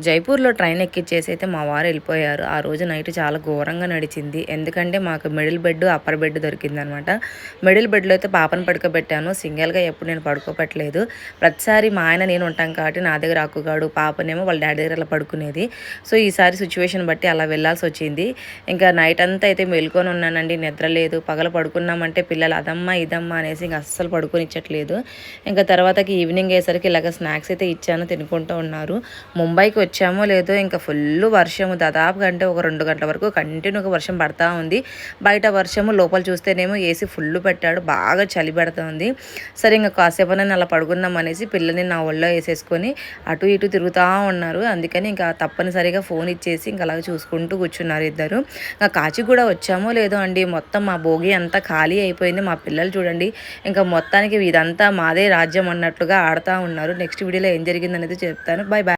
జైపూర్‌లో train ఎక్కిచ్చేసి అయితే మా వారు ఎళ్ళిపోయారు. ఆ రోజు నైట్ చాలా ఘోరంగా నడిచింది. ఎందుకంటే మాకు మిడిల్ బెడ్, అప్పర్ బెడ్ దొరికిందనమాట. మిడిల్ బెడ్‌లో అయితే పాపను పడుకోబెట్టాను. సింగిల్‌గా ఎప్పుడు నేను పడుకోబెట్టలేదు. ప్రతిసారి మా ఆయన నేను ఉంటాం కాబట్టి నా దగ్గర అక్కుగాడు, పాపనేమో వాళ్ళ డ్యాడీ దగ్గర అలా పడుకునేది. సో, ఈసారి సిచ్యువేషన్ బట్టి అలా వెళ్ళాల్సొచ్చింది. ఇంకా నైట్ అంతా అయితే మేలుకొని ఉన్నానండి. నిద్ర లేదు. పగలు పడుకున్నామంటే పిల్లలు అదమ్మా, ఇదమ్మా అనేసి ఇంక అస్సలు పడుకోనిచ్చట్లేదు. ఇంకా తర్వాతకి ఈవినింగ్ అయ్యేసరికి ఇలాగ స్నాక్స్ అయితే ఇచ్చాను. తినుకుంటూ ఉన్నారు. ముంబైకి వచ్చామో లేదో ఇంకా ఫుల్ వర్షము దాదాపుగా అంటే ఒక 2 గంటల వరకు కంటిన్యూగా వర్షం పడతా ఉంది. బయట వర్షము, లోపల చూస్తేనేమో ఏసీ ఫుల్ పెట్టాడు. బాగా చలి పెడుతుంది. సరే ఇంక కాసేపైనా అలా పడుకుందాం అనేసి పిల్లల్ని నా ఒళ్ళో వేసేసుకొని అటు ఇటు తిరుగుతూ ఉన్నారు. అందుకని ఇంకా తప్పనిసరిగా ఫోన్ ఇచ్చేసి ఇంకా అలాగ చూసుకుంటూ కూర్చున్నారు ఇద్దరు. ఇంకా కాచిగూడ వచ్చామో లేదో అండి, మొత్తం మా భోగి అంతా ఖాళీ అయిపోయింది. మా పిల్లలు చూడండి ఇంకా మొత్తానికి ఇదంతా మాదే రాజ్యం అన్నట్లుగా ఆడుతూ ఉన్నారు. నెక్స్ట్ వీడియోలో ఏం జరిగిందనేది చెప్తాను. Bye bye.